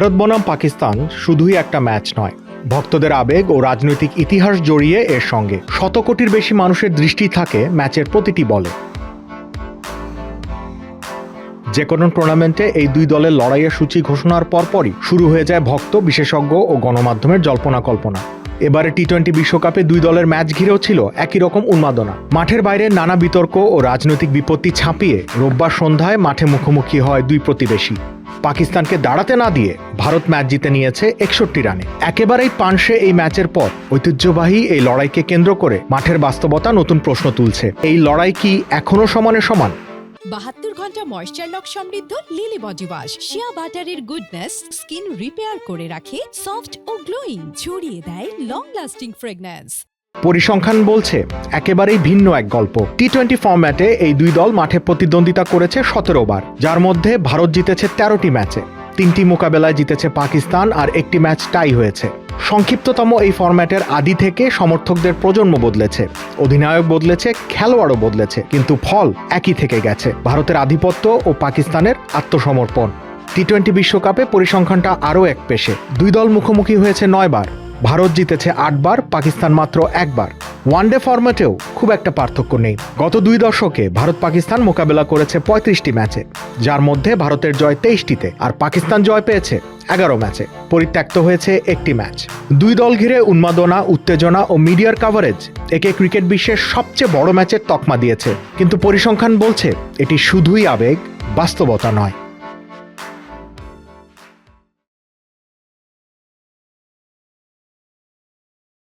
ভারত বনাম পাকিস্তান শুধুই একটা ম্যাচ নয়, ভক্তদের আবেগ ও রাজনৈতিক ইতিহাস জড়িয়ে এর সঙ্গে। শত কোটির বেশি মানুষের দৃষ্টি থাকে ম্যাচের প্রতিটি বলে। যে কোনো টুর্নামেন্টে এই দুই দলের লড়াইয়ের সূচি ঘোষণার পরপরই শুরু হয়ে যায় ভক্ত, বিশেষজ্ঞ ও গণমাধ্যমের জল্পনা কল্পনা। এবারে টি-20 বিশ্বকাপে দুই দলের ম্যাচ ঘিরেও ছিল একই রকম উন্মাদনা। মাঠের বাইরে নানা বিতর্ক ও রাজনৈতিক বিপত্তি ছাপিয়ে রোববার সন্ধ্যায় মাঠে মুখোমুখি হয় দুই প্রতিবেশী। পাকিস্তানকে দাঁড়াতে না দিয়ে ভারত ম্যাচ জিতে নিয়েছে 61 রানে। একেবারেই পানসে এই ম্যাচের পর ঐতিহ্যবাহী এই লড়াইকে কেন্দ্র করে মাঠের বাস্তবতা নতুন প্রশ্ন তুলছে। এই লড়াই কি এখনো সমানে সমান? 72 ঘন্টা ময়েশ্চার লক সমৃদ্ধ লিলি বডি ওয়াশ শিয়া বাটারের গুডনেস স্কিন রিপেয়ার করে রাখে সফট ও গ্লোয়িং, ছড়িয়ে দেয় লং লাস্টিং ফ্রেগন্যান্স। পরিসংখ্যান বলছে একেবারেই ভিন্ন এক গল্প। টি-20 ফরম্যাটে এই দুই দল মাঠে প্রতিদ্বন্দ্বিতা করেছে 17 বার, যার মধ্যে ভারত জিতেছে 13টি ম্যাচে। 3টি মোকাবেলায় জিতেছে পাকিস্তান আর একটি ম্যাচ টাই হয়েছে। সংক্ষিপ্ততম এই ফরম্যাটের আদি থেকে সমর্থকদের প্রজন্ম বদলেছে, অধিনায়ক বদলেছে, খেলোয়াড়ও বদলেছে, কিন্তু ফল একই থেকে গেছে: ভারতের আধিপত্য ও পাকিস্তানের আত্মসমর্পণ। টি-20 বিশ্বকাপে পরিসংখ্যানটা আরও এক পেশে। দুই দল মুখোমুখি হয়েছে 9 বার, ভারত জিতেছে 8 বার, পাকিস্তান মাত্র 1 বার। ওয়ানডে ফরম্যাটেও খুব একটা পার্থক্য নেই। গত 2 দশকে ভারত পাকিস্তান মোকাবেলা করেছে 35টি ম্যাচে, যার মধ্যে ভারতের জয় 23টিতে আর পাকিস্তান জয় পেয়েছে 11 ম্যাচে। পরিত্যক্ত হয়েছে একটি ম্যাচ। দুই দল ঘিরে উন্মাদনা, উত্তেজনা ও মিডিয়ার কাভারেজ একে ক্রিকেট বিশ্বের সবচেয়ে বড় ম্যাচের তকমা দিয়েছে। কিন্তু পরিসংখ্যান বলছে এটি শুধুই আবেগ, বাস্তবতা নয়।